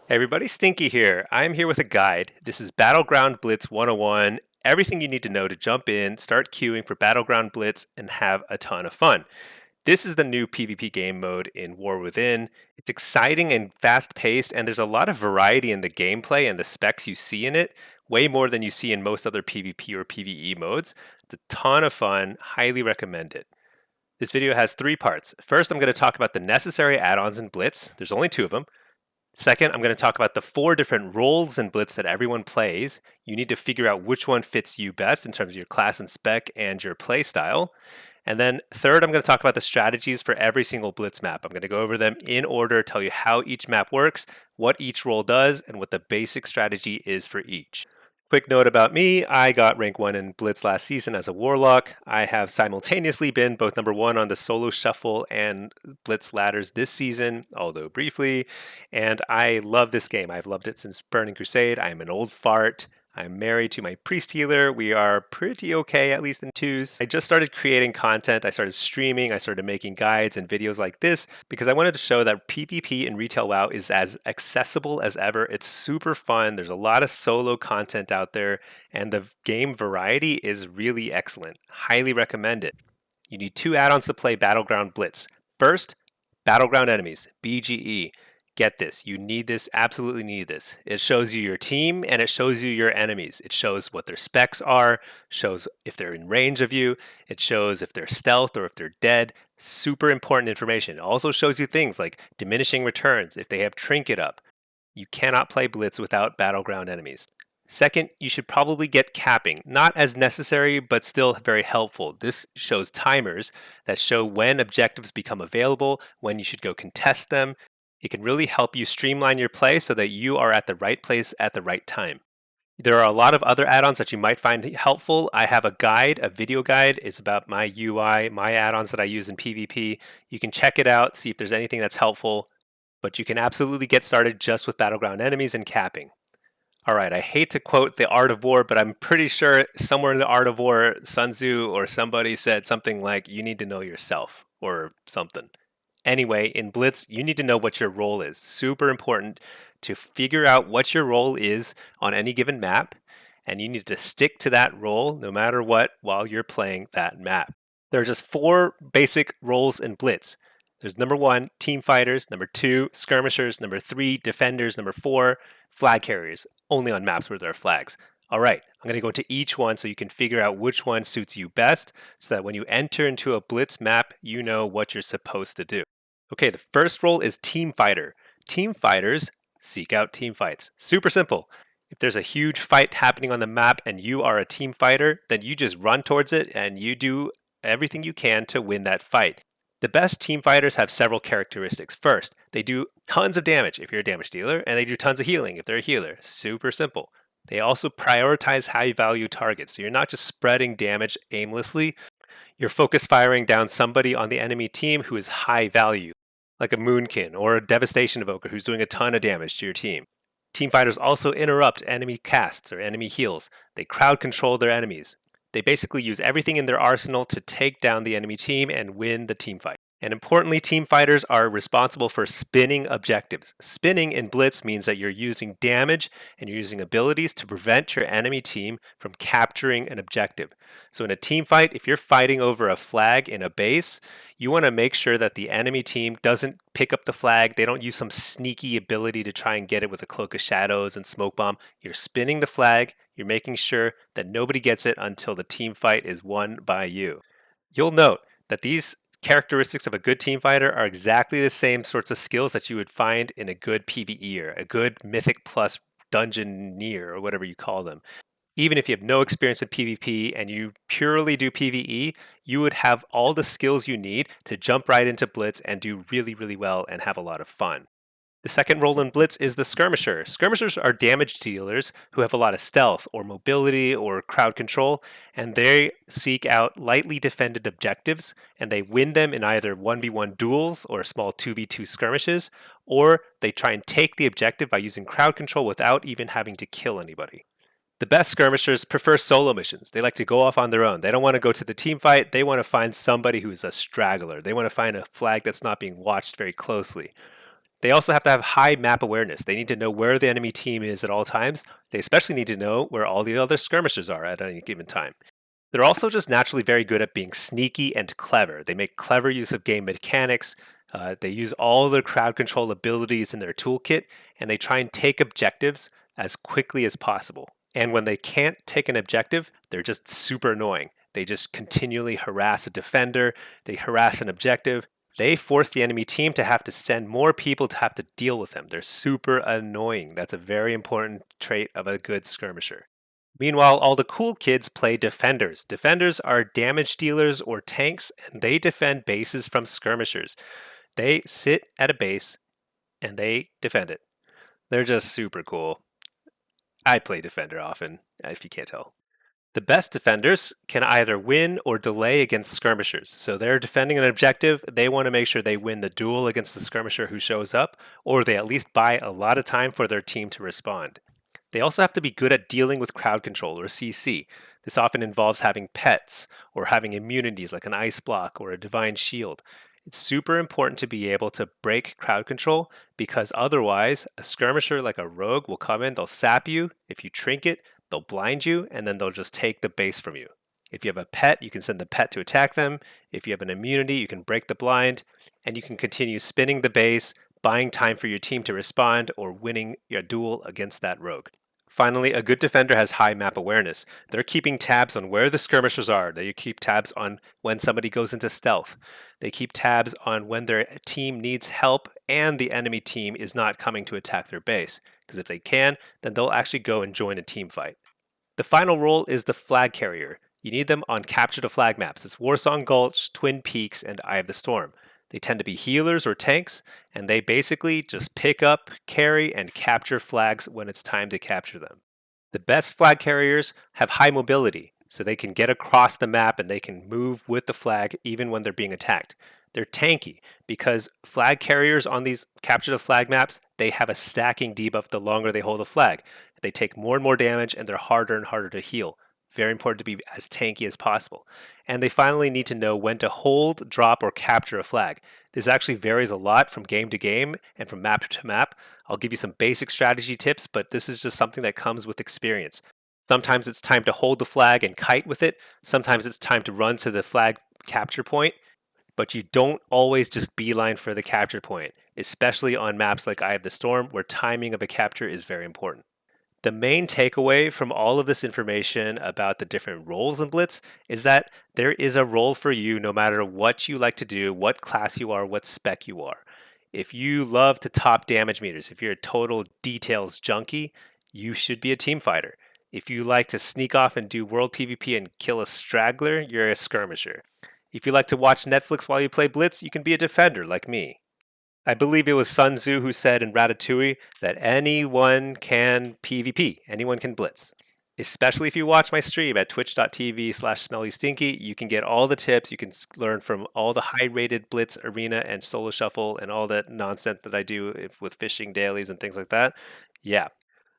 Hey everybody, Stinky here. I'm here with a guide. This is Battleground Blitz 101. Everything you need to know to jump in, start queuing for Battleground Blitz, and have a ton of fun. This is the new PvP game mode in War Within. It's exciting and fast paced, and there's a lot of variety in the gameplay and the specs you see in it, way more than you see in most other PvP or PvE modes. It's a ton of fun, highly recommend it. This video has three parts. First, I'm going to talk about the necessary add-ons in Blitz. There's only two of them. Second, I'm going to talk about the four different roles in Blitz that everyone plays. You need to figure out which one fits you best in terms of your class and spec and your play style. And then third, I'm going to talk about the strategies for every single Blitz map. I'm going to go over them in order, tell you how each map works, what each role does, and what the basic strategy is for each. Quick note about me, I got rank 1 in Blitz last season as a warlock. I have simultaneously been both number 1 on the Solo Shuffle and Blitz ladders this season, although briefly, and I love this game. I've loved it since Burning Crusade. I'm an old fart. I'm married to my priest healer. We are pretty okay, at least in twos. I just started creating content. I started streaming. I started making guides and videos like this because I wanted to show that PvP in Retail WoW is as accessible as ever. It's super fun. There's a lot of solo content out there, and the game variety is really excellent. Highly recommend it. You need two add-ons to play Battleground Blitz. First, Battleground Enemies, BGE. Get this, you need this, absolutely need this. It shows you your team and it shows you your enemies. It shows what their specs are, shows if they're in range of you, it shows if they're stealth or if they're dead. Super important information. It also shows you things like diminishing returns, if they have trinket up. You cannot play Blitz without Battleground enemies. Second, you should probably get capping. Not as necessary, but still very helpful. This shows timers that show when objectives become available, when you should go contest them. It can really help you streamline your play so that you are at the right place at the right time. There are a lot of other add-ons that you might find helpful. I have a guide, a video guide. It's about my UI, my add-ons that I use in PvP. You can check it out, see if there's anything that's helpful, but you can absolutely get started just with Battleground enemies and capping. All right, I hate to quote The Art of War, but I'm pretty sure somewhere in The Art of War, Sun Tzu or somebody said something like, you need to know yourself or something. Anyway, in Blitz, you need to know what your role is. Super important to figure out what your role is on any given map, and you need to stick to that role no matter what while you're playing that map. There are just four basic roles in Blitz. There's number 1, team fighters, number 2, skirmishers, number 3, defenders, number 4, flag carriers, only on maps where there are flags. All right, I'm going to go into each one so you can figure out which one suits you best so that when you enter into a Blitz map, you know what you're supposed to do. Okay, the first role is team fighter. Team fighters seek out team fights. Super simple. If there's a huge fight happening on the map and you are a team fighter, then you just run towards it and you do everything you can to win that fight. The best team fighters have several characteristics. First, they do tons of damage if you're a damage dealer, and they do tons of healing if they're a healer. Super simple. They also prioritize high value targets, so you're not just spreading damage aimlessly, you're focus firing down somebody on the enemy team who is high value, like a Moonkin or a Devastation Evoker who's doing a ton of damage to your team. Team fighters also interrupt enemy casts or enemy heals. They crowd control their enemies. They basically use everything in their arsenal to take down the enemy team and win the team fight. And importantly, team fighters are responsible for spinning objectives. Spinning in Blitz means that you're using damage and you're using abilities to prevent your enemy team from capturing an objective. So in a team fight, if you're fighting over a flag in a base, you want to make sure that the enemy team doesn't pick up the flag. They don't use some sneaky ability to try and get it with a cloak of shadows and smoke bomb. You're spinning the flag. You're making sure that nobody gets it until the team fight is won by you. You'll note that these characteristics of a good team fighter are exactly the same sorts of skills that you would find in a good PvEer, a good Mythic Plus Dungeoneer, or whatever you call them. Even if you have no experience in PvP and you purely do PvE, you would have all the skills you need to jump right into Blitz and do really, really well and have a lot of fun. The second role in Blitz is the skirmisher. Skirmishers are damage dealers who have a lot of stealth or mobility or crowd control, and they seek out lightly defended objectives, and they win them in either 1v1 duels or small 2v2 skirmishes, or they try and take the objective by using crowd control without even having to kill anybody. The best skirmishers prefer solo missions. They like to go off on their own. They don't want to go to the team fight. They want to find somebody who's a straggler. They want to find a flag that's not being watched very closely. They also have to have high map awareness. They need to know where the enemy team is at all times. They especially need to know where all the other skirmishers are at any given time. They're also just naturally very good at being sneaky and clever. They make clever use of game mechanics. They use all their crowd control abilities in their toolkit, and they try and take objectives as quickly as possible. And when they can't take an objective, they're just super annoying. They just continually harass a defender, they harass an objective. They force the enemy team to have to send more people to have to deal with them. They're super annoying. That's a very important trait of a good skirmisher. Meanwhile, all the cool kids play defenders. Defenders are damage dealers or tanks, and they defend bases from skirmishers. They sit at a base and they defend it. They're just super cool. I play defender often, if you can't tell. The best defenders can either win or delay against skirmishers. So they're defending an objective, they want to make sure they win the duel against the skirmisher who shows up, or they at least buy a lot of time for their team to respond. They also have to be good at dealing with crowd control or CC. This often involves having pets or having immunities like an ice block or a divine shield. It's super important to be able to break crowd control because otherwise, a skirmisher like a rogue will come in, they'll sap you. If you trinket, they'll blind you, and then they'll just take the base from you. If you have a pet, you can send the pet to attack them. If you have an immunity, you can break the blind, and you can continue spinning the base, buying time for your team to respond, or winning your duel against that rogue. Finally, a good defender has high map awareness. They're keeping tabs on where the skirmishers are. They keep tabs on when somebody goes into stealth. They keep tabs on when their team needs help and the enemy team is not coming to attack their base. Because if they can, then they'll actually go and join a team fight. The final role is the flag carrier. You need them on capture the flag maps. It's Warsong Gulch, Twin Peaks, and Eye of the Storm. They tend to be healers or tanks, and they basically just pick up, carry, and capture flags when it's time to capture them. The best flag carriers have high mobility, so they can get across the map and they can move with the flag even when they're being attacked. They're tanky because flag carriers on these capture the flag maps, they have a stacking debuff the longer they hold the flag. They take more and more damage and they're harder and harder to heal. Very important to be as tanky as possible. And they finally need to know when to hold, drop, or capture a flag. This actually varies a lot from game to game and from map to map. I'll give you some basic strategy tips, but this is just something that comes with experience. Sometimes it's time to hold the flag and kite with it. Sometimes it's time to run to the flag capture point. But you don't always just beeline for the capture point, especially on maps like Eye of the Storm, where timing of a capture is very important. The main takeaway from all of this information about the different roles in Blitz is that there is a role for you no matter what you like to do, what class you are, what spec you are. If you love to top damage meters, if you're a total details junkie, you should be a team fighter. If you like to sneak off and do world PvP and kill a straggler, you're a skirmisher. If you like to watch Netflix while you play Blitz, you can be a defender like me. I believe it was Sun Tzu who said in Ratatouille that anyone can PvP, anyone can Blitz. Especially if you watch my stream at twitch.tv/smellystinky, you can get all the tips, you can learn from all the high-rated Blitz arena and solo shuffle and all that nonsense that I do with fishing dailies and things like that. Yeah.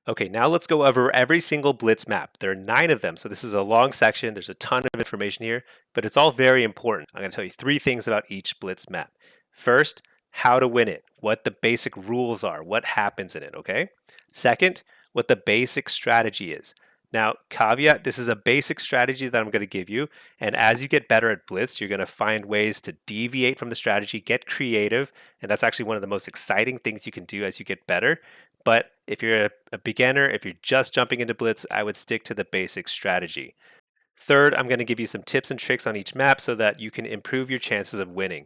Okay, now let's go over every single Blitz map. There are 9 of them, so this is a long section. There's a ton of information here, but it's all very important. I'm going to tell you 3 things about each Blitz map. First, how to win it, what the basic rules are, what happens in it, okay? Second, what the basic strategy is. Now, caveat, this is a basic strategy that I'm going to give you, and as you get better at Blitz, you're going to find ways to deviate from the strategy, get creative, and that's actually one of the most exciting things you can do as you get better. But if you're a beginner, if you're just jumping into Blitz, I would stick to the basic strategy. Third, I'm going to give you some tips and tricks on each map so that you can improve your chances of winning.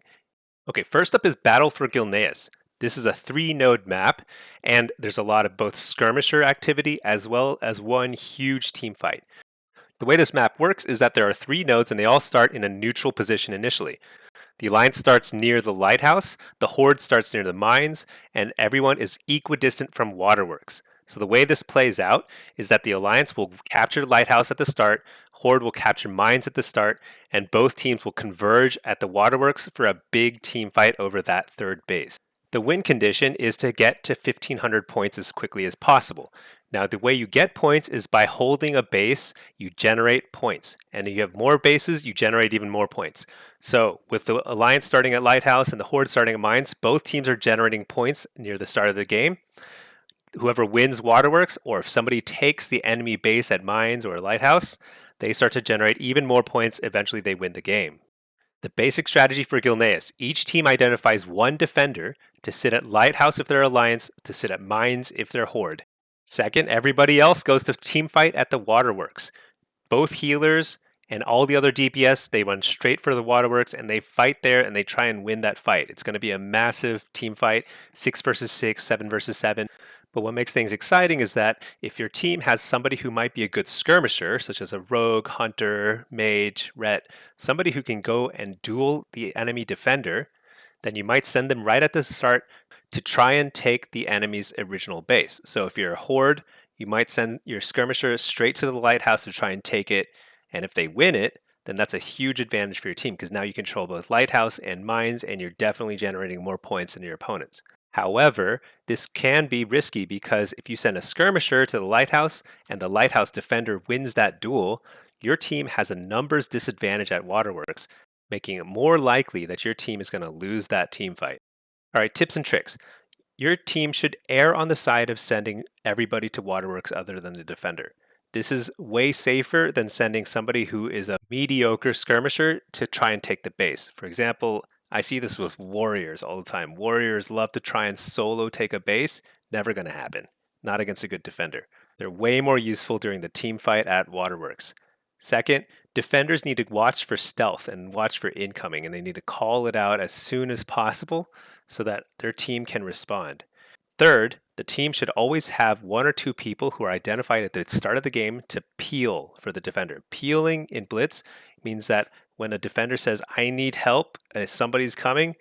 Okay, first up is Battle for Gilneas. This is a 3-node map, and there's a lot of both skirmisher activity as well as one huge team fight. The way this map works is that there are 3 nodes and they all start in a neutral position initially. The alliance starts near the lighthouse, the horde starts near the mines, and everyone is equidistant from waterworks. So the way this plays out is that the alliance will capture the lighthouse at the start, horde will capture mines at the start, and both teams will converge at the waterworks for a big team fight over that third base. The win condition is to get to 1500 points as quickly as possible. Now, the way you get points is by holding a base, you generate points. And if you have more bases, you generate even more points. So, with the Alliance starting at Lighthouse and the Horde starting at Mines, both teams are generating points near the start of the game. Whoever wins Waterworks, or if somebody takes the enemy base at Mines or Lighthouse, they start to generate even more points. Eventually, they win the game. The basic strategy for Gilneas: each team identifies one defender to sit at Lighthouse if they're Alliance, to sit at Mines if they're Horde. Second, everybody else goes to team fight at the Waterworks. Both healers and all the other DPS, they run straight for the Waterworks and they fight there and they try and win that fight. It's going to be a massive team fight, 6 versus 6, 7 versus 7. But what makes things exciting is that if your team has somebody who might be a good skirmisher, such as a rogue, hunter, mage, ret, somebody who can go and duel the enemy defender, then you might send them right at the start to try and take the enemy's original base. So if you're a horde, you might send your skirmisher straight to the lighthouse to try and take it. And if they win it, then that's a huge advantage for your team because now you control both lighthouse and mines, and you're definitely generating more points than your opponents. However, this can be risky because if you send a skirmisher to the lighthouse and the lighthouse defender wins that duel, your team has a numbers disadvantage at Waterworks, making it more likely that your team is going to lose that team fight. All right, tips and tricks. Your team should err on the side of sending everybody to Waterworks other than the defender. This is way safer than sending somebody who is a mediocre skirmisher to try and take the base. For example, I see this with warriors all the time. Warriors love to try and solo take a base. Never going to happen. Not against a good defender. They're way more useful during the team fight at Waterworks. Second, defenders need to watch for stealth and watch for incoming, and they need to call it out as soon as possible so that their team can respond. Third, the team should always have one or two people who are identified at the start of the game to peel for the defender. Peeling in Blitz means that when a defender says, I need help, and if somebody's coming,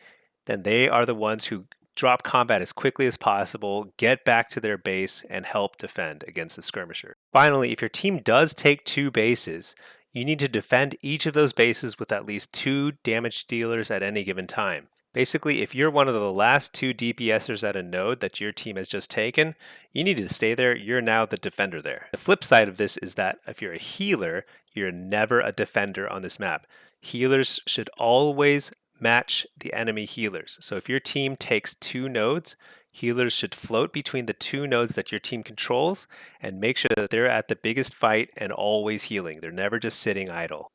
then they are the ones who drop combat as quickly as possible, get back to their base, and help defend against the skirmisher. Finally, if your team does take 2 bases, you need to defend each of those bases with at least 2 damage dealers at any given time. Basically, if you're one of the last 2 DPSers at a node that your team has just taken, you need to stay there. You're now the defender there. The flip side of this is that if you're a healer, you're never a defender on this map. Healers should always match the enemy healers. So if your team takes 2 nodes, healers should float between the 2 nodes that your team controls and make sure that they're at the biggest fight and always healing. They're never just sitting idle.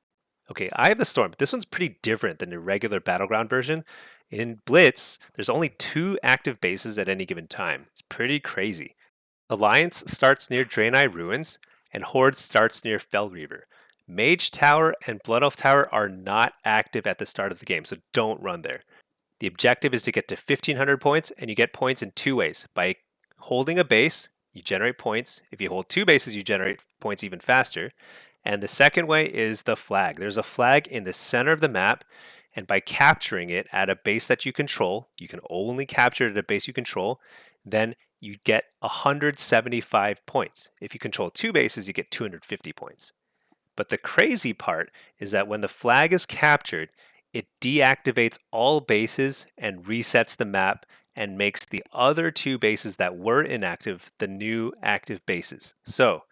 Okay, I have the Storm. This one's pretty different than the regular Battleground version. In Blitz, there's only 2 active bases at any given time. It's pretty crazy. Alliance starts near Draenei Ruins, and Horde starts near Fellreaver. Mage Tower and Blood Elf Tower are not active at the start of the game, so don't run there. The objective is to get to 1500 points, and you get points in 2 ways. By holding a base, you generate points. If you hold 2 bases, you generate points even faster. And the second way is the flag. There's a flag in the center of the map, and by capturing it at a base that you control, you can only capture it at a base you control, then you get 175 points. If you control 2 bases, you get 250 points. But the crazy part is that when the flag is captured, it deactivates all bases and resets the map and makes the other 2 bases that were inactive the new active bases. So,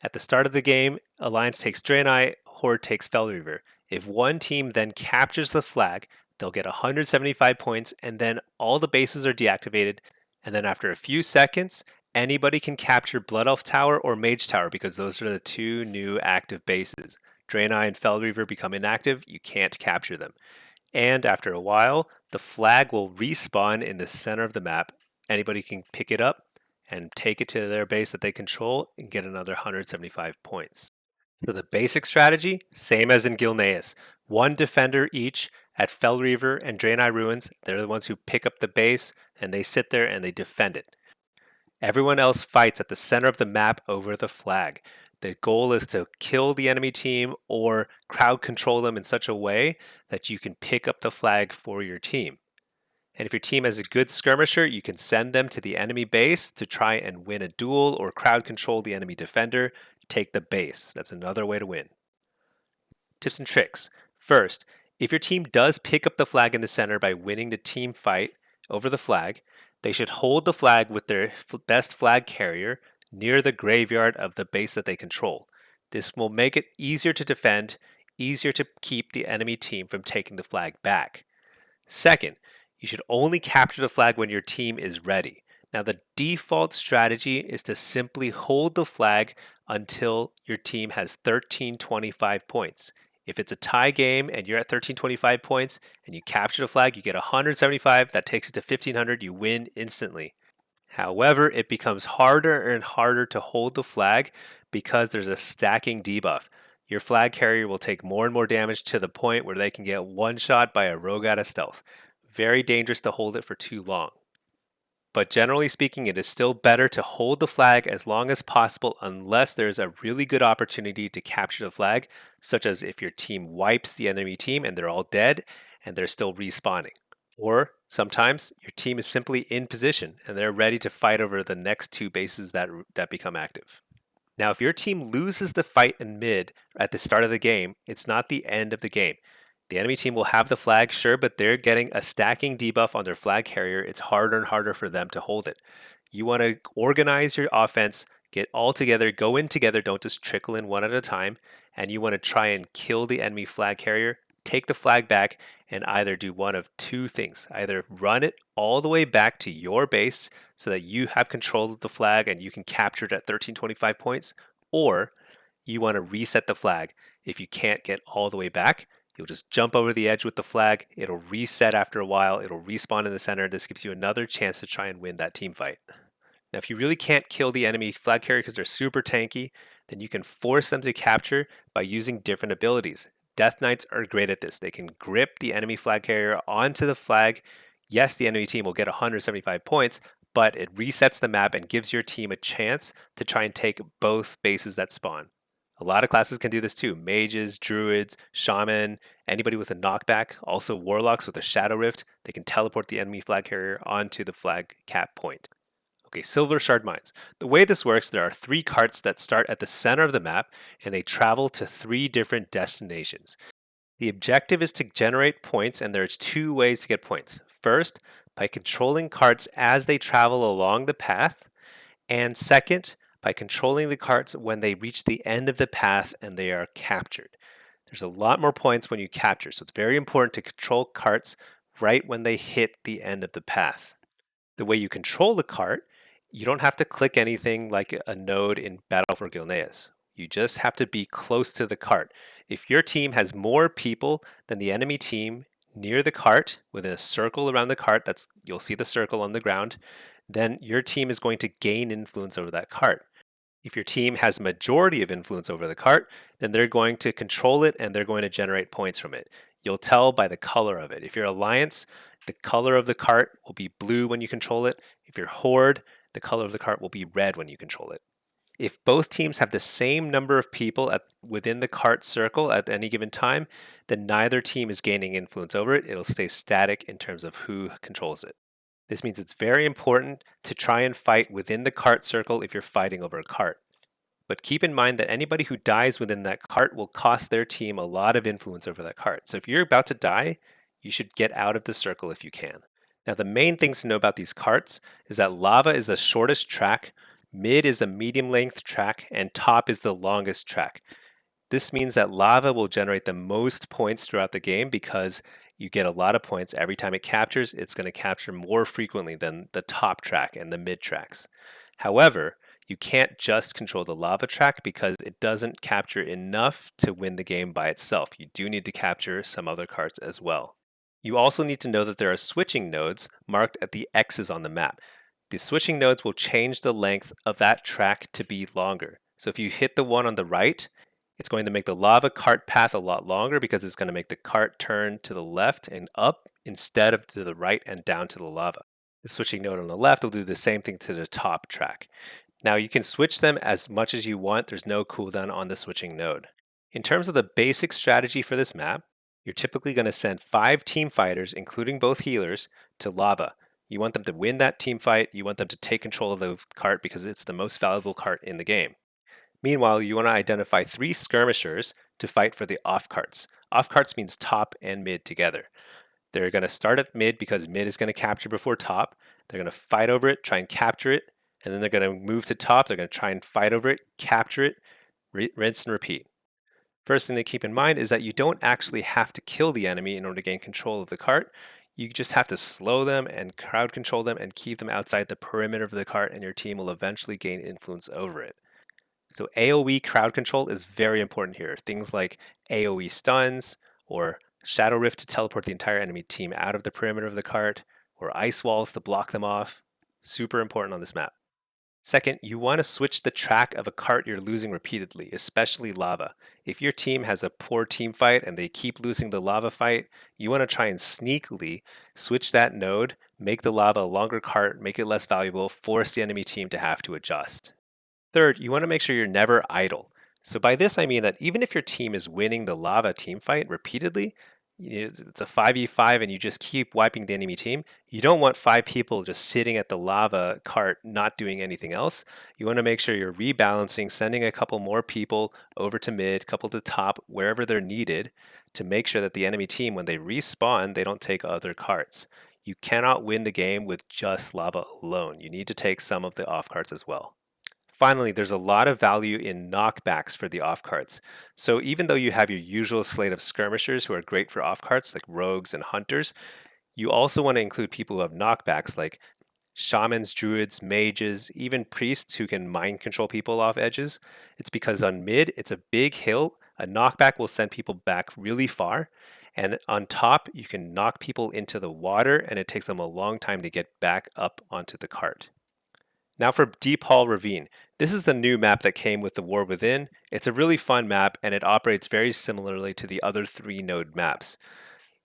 at the start of the game, Alliance takes Draenei, Horde takes Fellreaver. If one team then captures the flag, they'll get 175 points, and then all the bases are deactivated. And then after a few seconds, anybody can capture Blood Elf Tower or Mage Tower because those are the 2 new active bases. Draenei and Fellreaver become inactive, you can't capture them. And after a while, the flag will respawn in the center of the map. Anybody can pick it up and take it to their base that they control and get another 175 points. So the basic strategy, same as in Gilneas. 1 defender each at Fellreaver and Draenei Ruins. They're the ones who pick up the base and they sit there and they defend it. Everyone else fights at the center of the map over the flag. The goal is to kill the enemy team or crowd control them in such a way that you can pick up the flag for your team. And if your team has a good skirmisher, you can send them to the enemy base to try and win a duel or crowd control the enemy defender, take the base. That's another way to win. Tips and tricks. First, if your team does pick up the flag in the center by winning the team fight over the flag, they should hold the flag with their best flag carrier near the graveyard of the base that they control. This will make it easier to defend, easier to keep the enemy team from taking the flag back. Second, you should only capture the flag when your team is ready. Now, the default strategy is to simply hold the flag until your team has 1325 points. If it's a tie game and you're at 1325 points and you capture the flag, you get 175, that takes it to 1500, you win instantly. However, it becomes harder and harder to hold the flag because there's a stacking debuff. Your flag carrier will take more and more damage to the point where they can get one shot by a rogue out of stealth. Very dangerous to hold it for too long. But generally speaking, it is still better to hold the flag as long as possible unless there's a really good opportunity to capture the flag, such as if your team wipes the enemy team and they're all dead and they're still respawning. Or sometimes your team is simply in position and they're ready to fight over the next two bases that become active. Now, if your team loses the fight in mid at the start of the game, it's not the end of the game. The enemy team will have the flag, sure, but they're getting a stacking debuff on their flag carrier. It's harder and harder for them to hold it. You want to organize your offense, get all together, go in together, don't just trickle in one at a time, and you want to try and kill the enemy flag carrier, take the flag back, and either do one of two things. Either run it all the way back to your base so that you have control of the flag and you can capture it at 1325 points, or you want to reset the flag. If you can't get all the way back, you'll just jump over the edge with the flag. It'll reset after a while. It'll respawn in the center. This gives you another chance to try and win that team fight. Now, if you really can't kill the enemy flag carrier because they're super tanky, then you can force them to capture by using different abilities. Death Knights are great at this. They can grip the enemy flag carrier onto the flag. Yes, the enemy team will get 175 points, but it resets the map and gives your team a chance to try and take both bases that spawn. A lot of classes can do this too. Mages, druids, shaman, anybody with a knockback, also warlocks with a shadow rift, they can teleport the enemy flag carrier onto the flag cap point. Okay, Silvershard Mines. The way this works, there are 3 carts that start at the center of the map and they travel to 3 different destinations. The objective is to generate points, and there's 2 ways to get points. First, by controlling carts as they travel along the path, and second, by controlling the carts when they reach the end of the path and they are captured. There's a lot more points when you capture, so it's very important to control carts right when they hit the end of the path. The way you control the cart, you don't have to click anything like a node in Battle for Gilneas. You just have to be close to the cart. If your team has more people than the enemy team near the cart, within a circle around the cart, you'll see the circle on the ground, then your team is going to gain influence over that cart. If your team has majority of influence over the cart, then they're going to control it and they're going to generate points from it. You'll tell by the color of it. If you're Alliance, the color of the cart will be blue when you control it. If you're Horde, the color of the cart will be red when you control it. If both teams have the same number of people within the cart circle at any given time, then neither team is gaining influence over it. It'll stay static in terms of who controls it. This means it's very important to try and fight within the cart circle if you're fighting over a cart. But keep in mind that anybody who dies within that cart will cost their team a lot of influence over that cart. So if you're about to die, you should get out of the circle if you can. Now, the main things to know about these carts is that lava is the shortest track, mid is the medium length track, and top is the longest track. This means that lava will generate the most points throughout the game because you get a lot of points every time it captures. It's going to capture more frequently than the top track and the mid tracks. However, you can't just control the lava track because it doesn't capture enough to win the game by itself. You do need to capture some other carts as well. You also need to know that there are switching nodes marked at the X's on the map. The switching nodes will change the length of that track to be longer. So if you hit the one on the right, it's going to make the lava cart path a lot longer because it's going to make the cart turn to the left and up instead of to the right and down to the lava. The switching node on the left will do the same thing to the top track. Now you can switch them as much as you want. There's no cooldown on the switching node. In terms of the basic strategy for this map, you're typically going to send 5 team fighters, including both healers, to lava. You want them to win that team fight. You want them to take control of the cart because it's the most valuable cart in the game. Meanwhile, you want to identify 3 skirmishers to fight for the off carts. Off carts means top and mid together. They're going to start at mid because mid is going to capture before top. They're going to fight over it, try and capture it. and then they're going to move to top. They're going to try and fight over it, capture it, rinse and repeat. First thing to keep in mind is that you don't actually have to kill the enemy in order to gain control of the cart. You just have to slow them and crowd control them and keep them outside the perimeter of the cart, and your team will eventually gain influence over it. So AoE crowd control is very important here. Things like AoE stuns, or Shadow Rift to teleport the entire enemy team out of the perimeter of the cart, or ice walls to block them off. Super important on this map. Second, you want to switch the track of a cart you're losing repeatedly, especially lava. If your team has a poor team fight and they keep losing the lava fight, you want to try and sneakily switch that node, make the lava a longer cart, make it less valuable, force the enemy team to have to adjust. Third, you want to make sure you're never idle. So by this I mean that even if your team is winning the lava team fight repeatedly, it's a 5v5 and you just keep wiping the enemy team, you don't want 5 people just sitting at the lava cart not doing anything else. You want to make sure you're rebalancing, sending a couple more people over to mid, couple to top, wherever they're needed, to make sure that the enemy team, when they respawn, they don't take other carts. You cannot win the game with just lava alone. You need to take some of the off carts as well. Finally, there's a lot of value in knockbacks for the off carts. So even though you have your usual slate of skirmishers who are great for off carts, like rogues and hunters, you also want to include people who have knockbacks, like shamans, druids, mages, even priests who can mind control people off edges. It's because on mid, it's a big hill. A knockback will send people back really far. And on top, you can knock people into the water, and it takes them a long time to get back up onto the cart. Now for Deephaul Ravine. This is the new map that came with the War Within. It's a really fun map, and it operates very similarly to the other 3 node maps.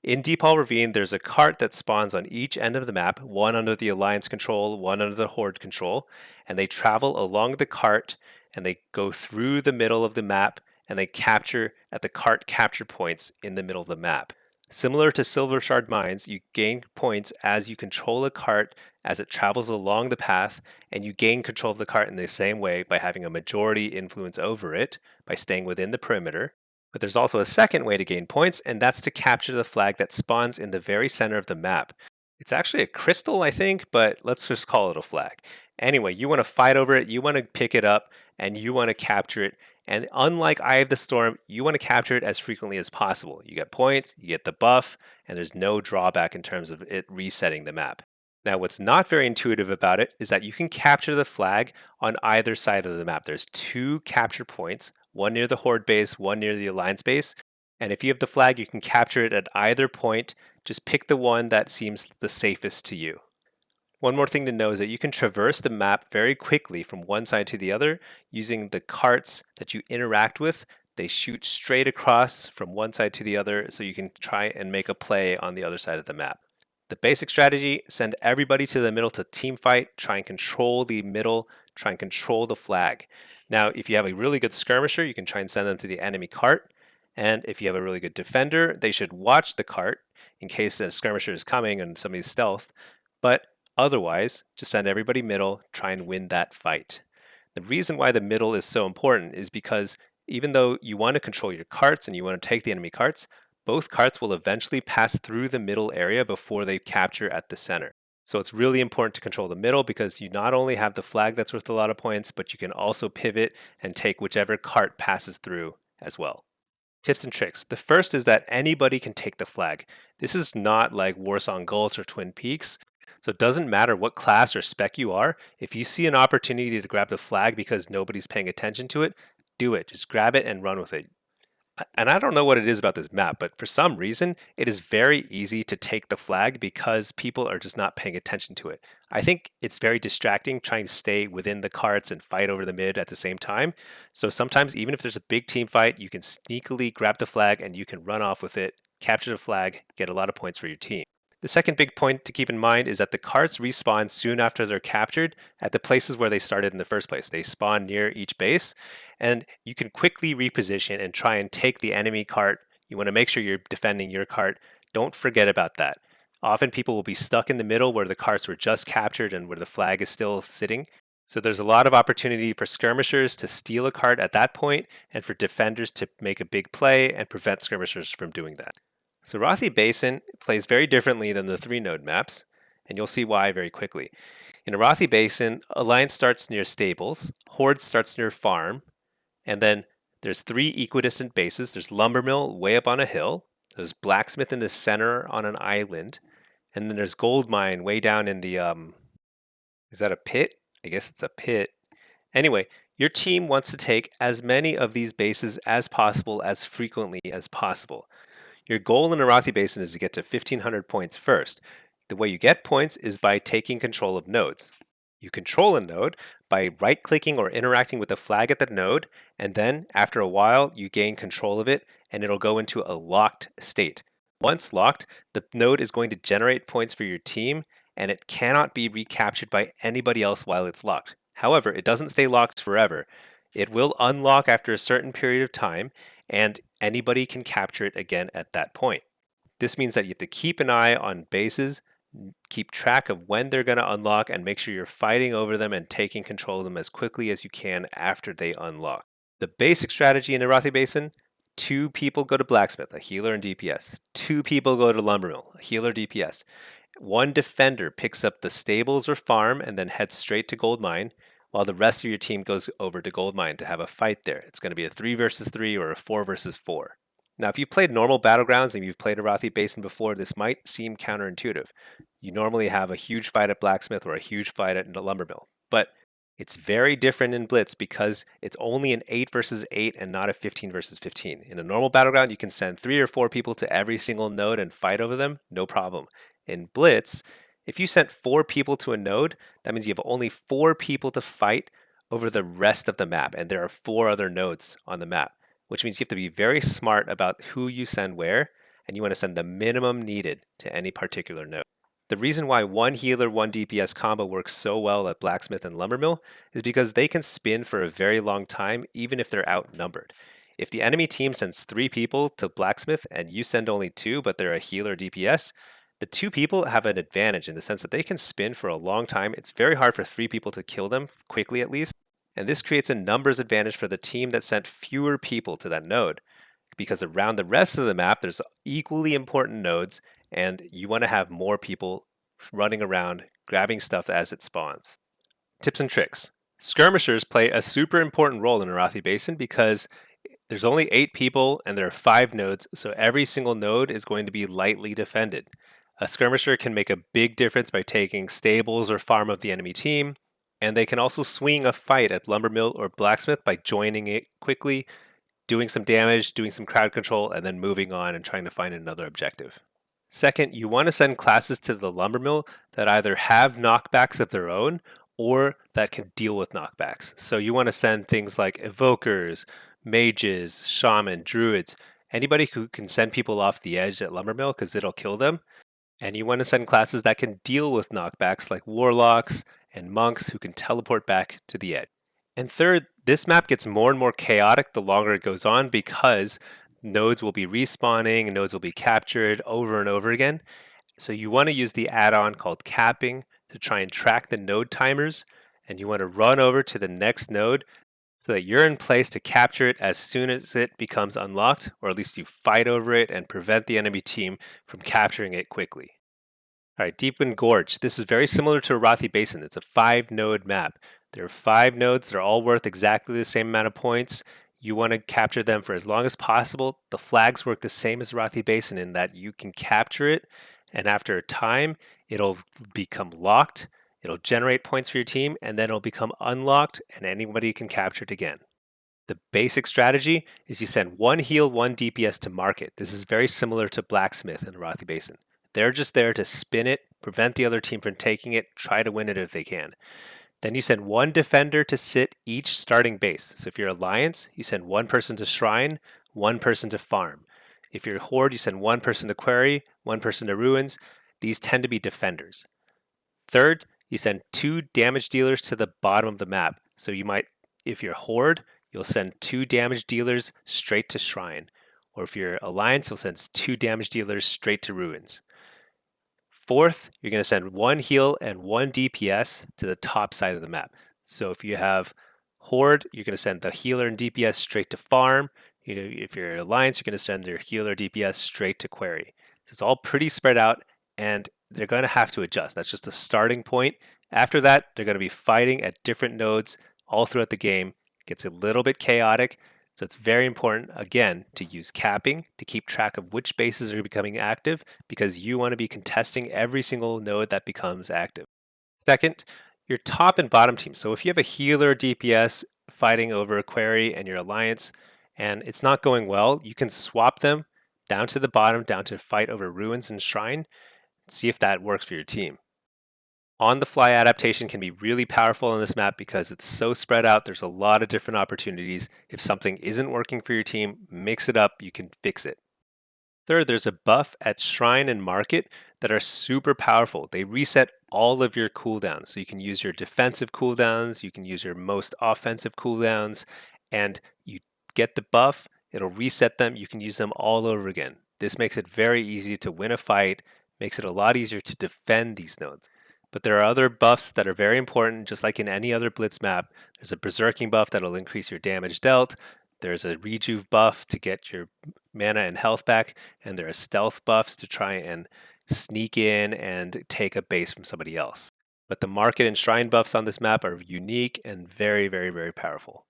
In Deephaul Ravine, there's a cart that spawns on each end of the map, one under the Alliance control, one under the Horde control, and they travel along the cart, and they go through the middle of the map, and they capture at the cart capture points in the middle of the map. Similar to Silvershard Mines, you gain points as you control a cart as it travels along the path, and you gain control of the cart in the same way by having a majority influence over it by staying within the perimeter. But there's also a second way to gain points, and that's to capture the flag that spawns in the very center of the map. It's actually a crystal, I think, but let's just call it a flag. Anyway, you want to fight over it, you want to pick it up, and you want to capture it. And unlike Eye of the Storm, you want to capture it as frequently as possible. You get points, you get the buff, and there's no drawback in terms of it resetting the map. Now, what's not very intuitive about it is that you can capture the flag on either side of the map. There's 2 capture points, one near the Horde base, one near the Alliance base. And if you have the flag, you can capture it at either point. Just pick the one that seems the safest to you. One more thing to know is that you can traverse the map very quickly from one side to the other using the carts that you interact with. They shoot straight across from one side to the other, so you can try and make a play on the other side of the map. The basic strategy, send everybody to the middle to team fight, try and control the middle, try and control the flag. Now, if you have a really good skirmisher, you can try and send them to the enemy cart. And if you have a really good defender, they should watch the cart in case the skirmisher is coming and somebody's stealth. But otherwise, just send everybody middle, try and win that fight. The reason why the middle is so important is because even though you want to control your carts and you want to take the enemy carts, both carts will eventually pass through the middle area before they capture at the center. So it's really important to control the middle because you not only have the flag that's worth a lot of points, but you can also pivot and take whichever cart passes through as well. Tips and tricks. The first is that anybody can take the flag. This is not like Warsong Gulch or Twin Peaks. So it doesn't matter what class or spec you are. If you see an opportunity to grab the flag because nobody's paying attention to it, do it. Just grab it and run with it. And I don't know what it is about this map, but for some reason, it is very easy to take the flag because people are just not paying attention to it. I think it's very distracting trying to stay within the carts and fight over the mid at the same time. So sometimes, even if there's a big team fight, you can sneakily grab the flag and you can run off with it, capture the flag, get a lot of points for your team. The second big point to keep in mind is that the carts respawn soon after they're captured at the places where they started in the first place. They spawn near each base, and you can quickly reposition and try and take the enemy cart. You want to make sure you're defending your cart. Don't forget about that. Often people will be stuck in the middle where the carts were just captured and where the flag is still sitting. So there's a lot of opportunity for skirmishers to steal a cart at that point and for defenders to make a big play and prevent skirmishers from doing that. So Arathi Basin plays very differently than the 3 node maps. and you'll see why very quickly. In Arathi Basin, Alliance starts near stables, Horde starts near farm, and then there's 3 equidistant bases. There's Lumbermill way up on a hill, there's Blacksmith in the center on an island, and then there's Gold Mine way down in the is that a pit? I guess it's a pit. Anyway, your team wants to take as many of these bases as possible as frequently as possible. Your goal in Arathi Basin is to get to 1500 points first. The way you get points is by taking control of nodes. You control a node by right-clicking or interacting with the flag at the node, and then, after a while, you gain control of it, and it'll go into a locked state. Once locked, the node is going to generate points for your team, and it cannot be recaptured by anybody else while it's locked. However, it doesn't stay locked forever. It will unlock after a certain period of time, and anybody can capture it again at that point. This means that you have to keep an eye on bases, keep track of when they're going to unlock, and make sure you're fighting over them and taking control of them as quickly as you can after they unlock. The basic strategy in Arathi Basin: 2 people go to Blacksmith, a healer and DPS. 2 people go to Lumbermill, a healer DPS. 1 defender picks up the stables or farm and then heads straight to Gold Mine, while the rest of your team goes over to Gold Mine to have a fight there. It's going to be a 3 versus 3 or a 4 versus 4. Now, if you've played normal Battlegrounds and you've played Arathi Basin before, this might seem counterintuitive. You normally have a huge fight at Blacksmith or a huge fight at the Lumbermill. But it's very different in Blitz because it's only an 8 versus 8 and not a 15 versus 15. In a normal Battleground, you can send 3 or 4 people to every single node and fight over them, no problem. In Blitz, if you sent 4 people to a node, that means you have only 4 people to fight over the rest of the map, and there are 4 other nodes on the map, which means you have to be very smart about who you send where, and you want to send the minimum needed to any particular node. The reason why 1 healer, 1 DPS combo works so well at Blacksmith and Lumbermill is because they can spin for a very long time, even if they're outnumbered. If the enemy team sends 3 people to Blacksmith and you send only 2, but they're a healer DPS, the 2 people have an advantage in the sense that they can spin for a long time. It's very hard for 3 people to kill them, quickly at least, and this creates a numbers advantage for the team that sent fewer people to that node, because around the rest of the map there's equally important nodes, and you want to have more people running around grabbing stuff as it spawns. Tips and tricks. Skirmishers play a super important role in Arathi Basin because there's only 8 people and there are 5 nodes, so every single node is going to be lightly defended. A skirmisher can make a big difference by taking stables or farm of the enemy team, and they can also swing a fight at Lumbermill or Blacksmith by joining it quickly, doing some damage, doing some crowd control, and then moving on and trying to find another objective. Second, you want to send classes to the Lumbermill that either have knockbacks of their own or that can deal with knockbacks. So you want to send things like evokers, mages, shaman, druids, anybody who can send people off the edge at Lumbermill because it'll kill them. And you want to send classes that can deal with knockbacks like warlocks and monks who can teleport back to the edge. And third, this map gets more and more chaotic the longer it goes on because nodes will be respawning and nodes will be captured over and over again. So you want to use the add-on called capping to try and track the node timers, and you want to run over to the next node so that you're in place to capture it as soon as it becomes unlocked, or at least you fight over it and prevent the enemy team from capturing it quickly. All right, Deepwind Gorge. This is very similar to Arathi Basin. It's a 5-node map. There are 5 nodes. They're all worth exactly the same amount of points. You want to capture them for as long as possible. The flags work the same as Arathi Basin in that you can capture it, and after a time, it'll become locked. It'll generate points for your team, and then it'll become unlocked, and anybody can capture it again. The basic strategy is you send 1 heal, 1 DPS to market. This is very similar to Blacksmith and Arathi Basin. They're just there to spin it, prevent the other team from taking it, try to win it if they can. Then you send 1 defender to sit each starting base. So if you're Alliance, you send 1 person to Shrine, 1 person to Farm. If you're Horde, you send 1 person to Quarry, 1 person to Ruins. These tend to be defenders. Third, you send 2 damage dealers to the bottom of the map. So you might, if you're Horde, you'll send 2 damage dealers straight to Shrine. Or if you're Alliance, you'll send 2 damage dealers straight to Ruins. Fourth, you're going to send 1 heal and 1 DPS to the top side of the map. So if you have Horde, you're going to send the healer and DPS straight to Farm. If you're Alliance, you're going to send your healer DPS straight to Quarry. So it's all pretty spread out, and they're going to have to adjust. That's just a starting point. After that, they're going to be fighting at different nodes all throughout the game. It gets a little bit chaotic, so it's very important, again, to use capping to keep track of which bases are becoming active because you want to be contesting every single node that becomes active. Second, your top and bottom teams. So if you have a healer DPS fighting over a query and your alliance and it's not going well, you can swap them down to the bottom, down to fight over ruins and shrine, see if that works for your team. On the fly adaptation can be really powerful on this map because it's so spread out. There's a lot of different opportunities. If something isn't working for your team, mix it up, you can fix it. Third, there's a buff at Shrine and Market that are super powerful. They reset all of your cooldowns. So you can use your defensive cooldowns, you can use your most offensive cooldowns, and you get the buff, it'll reset them, you can use them all over again. This makes it very easy to win a fight, makes it a lot easier to defend these nodes. But there are other buffs that are very important, just like in any other Blitz map. There's a Berserking buff that'll increase your damage dealt. There's a Rejuve buff to get your mana and health back, and there are stealth buffs to try and sneak in and take a base from somebody else. But the market and shrine buffs on this map are unique and very, very, very powerful.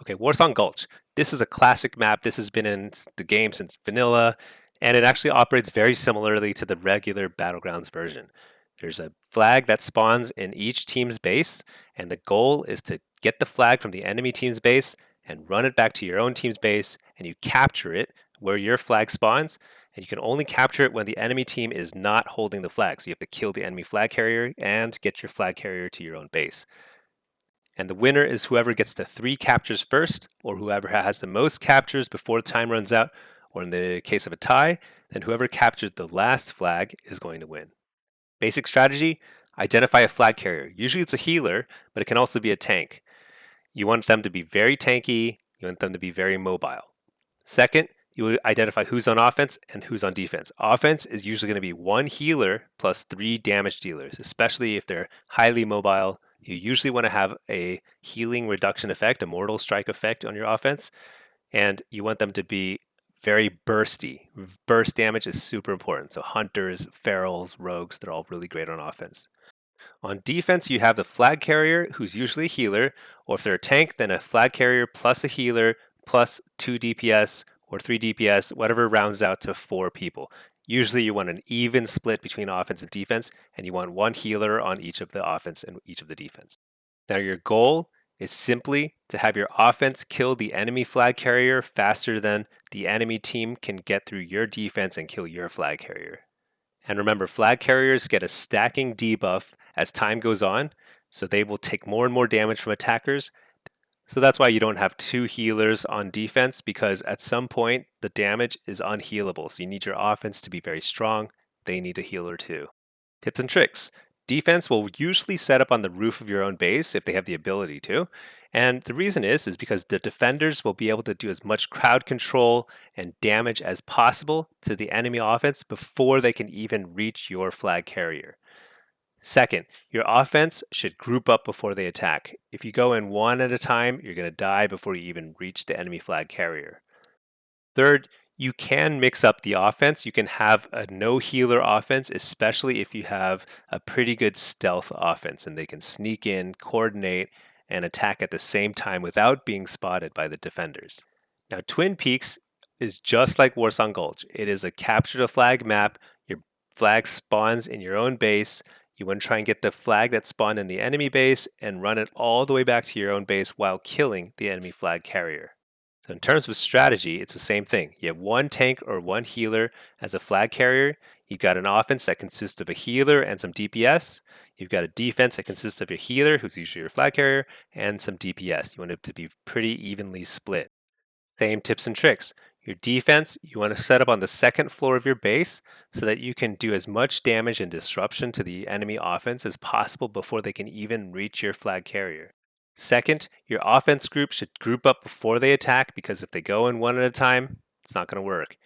Okay, Warsong Gulch. This is a classic map. This has been in the game since vanilla, and it actually operates very similarly to the regular Battlegrounds version. There's a flag that spawns in each team's base, and the goal is to get the flag from the enemy team's base and run it back to your own team's base, and you capture it where your flag spawns, and you can only capture it when the enemy team is not holding the flag. So you have to kill the enemy flag carrier and get your flag carrier to your own base. And the winner is whoever gets the 3 captures first, or whoever has the most captures before time runs out, or in the case of a tie, then whoever captured the last flag is going to win. Basic strategy, identify a flag carrier. Usually it's a healer, but it can also be a tank. You want them to be very tanky, you want them to be very mobile. Second, you identify who's on offense and who's on defense. Offense is usually going to be 1 healer plus 3 damage dealers, especially if they're highly mobile. You usually want to have a healing reduction effect, a mortal strike effect on your offense, and you want them to be very bursty. Burst damage is super important. So hunters, ferals, rogues, they're all really great on offense. On defense, you have the flag carrier, who's usually a healer, or if they're a tank, then a flag carrier plus a healer plus 2 DPS or 3 DPS, whatever rounds out to 4 people. Usually you want an even split between offense and defense, and you want 1 healer on each of the offense and each of the defense. Now your goal is simply to have your offense kill the enemy flag carrier faster than the enemy team can get through your defense and kill your flag carrier. And remember, flag carriers get a stacking debuff as time goes on, so they will take more and more damage from attackers. So that's why you don't have 2 healers on defense, because at some point the damage is unhealable. So you need your offense to be very strong. They need a healer too. Tips and tricks. Defense will usually set up on the roof of your own base if they have the ability to. And the reason is because the defenders will be able to do as much crowd control and damage as possible to the enemy offense before they can even reach your flag carrier. Second, your offense should group up before they attack. If you go in one at a time, you're going to die before you even reach the enemy flag carrier. Third, you can mix up the offense. You can have a no healer offense, especially if you have a pretty good stealth offense and they can sneak in, coordinate, and attack at the same time without being spotted by the defenders. Now, Twin Peaks is just like Warsong Gulch. It is a capture the flag map. Your flag spawns in your own base. You want to try and get the flag that spawned in the enemy base and run it all the way back to your own base while killing the enemy flag carrier. So in terms of strategy, it's the same thing. You have 1 tank or 1 healer as a flag carrier. You've got an offense that consists of a healer and some DPS. You've got a defense that consists of your healer, who's usually your flag carrier, and some DPS. You want it to be pretty evenly split. Same tips and tricks. Your defense, you want to set up on the 2nd floor of your base so that you can do as much damage and disruption to the enemy offense as possible before they can even reach your flag carrier. Second, your offense group should group up before they attack, because if they go in one at a time, it's not going to work.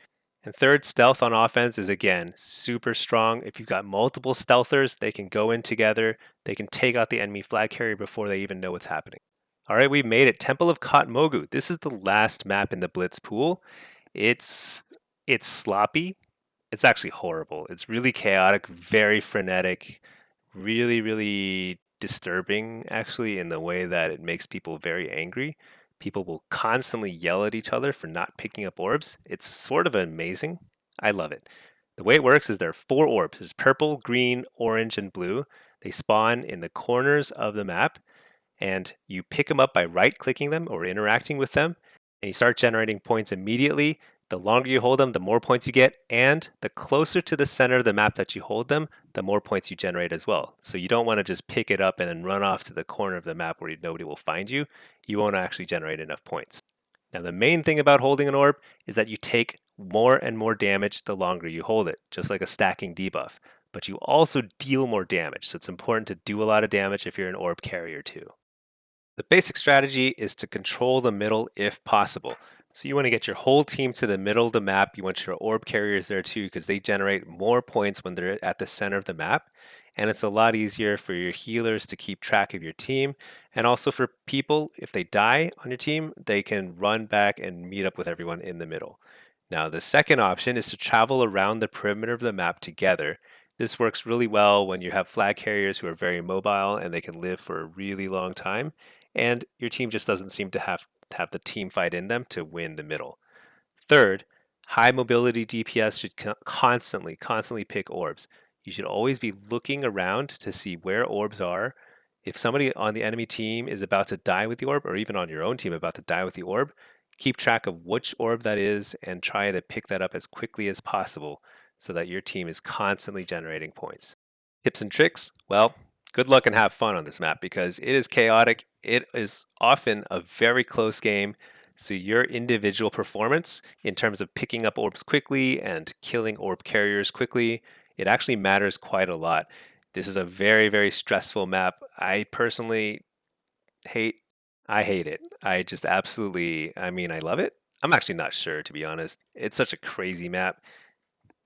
And third, stealth on offense is again super strong. If you've got multiple stealthers, they can go in together. They can take out the enemy flag carrier before they even know what's happening. All right, we've made it. Temple of Kotmogu. This is the last map in the Blitz pool. It's sloppy. It's actually horrible. It's really chaotic, very frenetic, really, really disturbing, actually, in the way that it makes people very angry. People will constantly yell at each other for not picking up orbs. It's sort of amazing. I love it. The way it works is there are four orbs. There's purple, green, orange, and blue. They spawn in the corners of the map, and you pick them up by right clicking them or interacting with them, and you start generating points immediately. The longer you hold them, the more points you get, and the closer to the center of the map that you hold them, the more points you generate as well. So you don't want to just pick it up and then run off to the corner of the map where nobody will find you. You won't actually generate enough points. Now, the main thing about holding an orb is that you take more and more damage the longer you hold it, just like a stacking debuff. But you also deal more damage, so it's important to do a lot of damage if you're an orb carrier too. The basic strategy is to control the middle if possible. So you want to get your whole team to the middle of the map. You want your orb carriers there too because they generate more points when they're at the center of the map. And it's a lot easier for your healers to keep track of your team. And also for people, if they die on your team, they can run back and meet up with everyone in the middle. Now, the second option is to travel around the perimeter of the map together. This works really well when you have flag carriers who are very mobile and they can live for a really long time and your team just doesn't seem to have the team fight in them to win the middle. Third, high mobility DPS should constantly pick orbs. You should always be looking around to see where orbs are. If somebody on the enemy team is about to die with the orb, or even on your own team about to die with the orb, keep track of which orb that is and try to pick that up as quickly as possible so that your team is constantly generating points. Tips and tricks? Well, good luck and have fun on this map because it is chaotic. It is often a very close game. So your individual performance in terms of picking up orbs quickly and killing orb carriers quickly, it actually matters quite a lot. This is a very, very stressful map. I personally hate I hate it. I just absolutely, I mean, I love it. I'm actually not sure, to be honest. It's such a crazy map.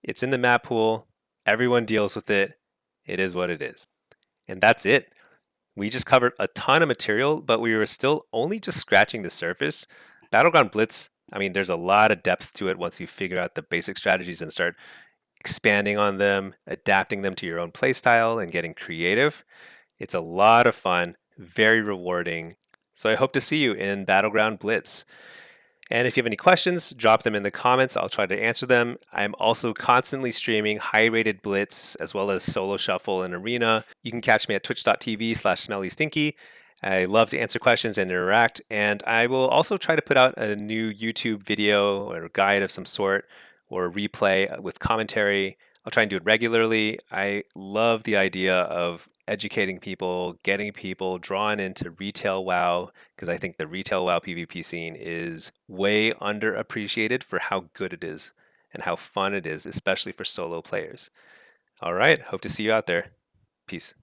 It's in the map pool. Everyone deals with it. It is what it is. And that's it. We just covered a ton of material, but we were still only just scratching the surface. Battleground Blitz, I mean, there's a lot of depth to it once you figure out the basic strategies and start expanding on them, adapting them to your own playstyle, and getting creative. It's a lot of fun, very rewarding. So I hope to see you in Battleground Blitz. And if you have any questions, drop them in the comments. I'll try to answer them. I'm also constantly streaming high-rated Blitz as well as Solo Shuffle and Arena. You can catch me at twitch.tv/smellystinky. I love to answer questions and interact. And I will also try to put out a new YouTube video or guide of some sort or replay with commentary. I'll try and do it regularly. I love the idea of educating people, getting people drawn into retail WoW, because I think the retail WoW PvP scene is way underappreciated for how good it is and how fun it is, especially for solo players. All right, hope to see you out there. Peace.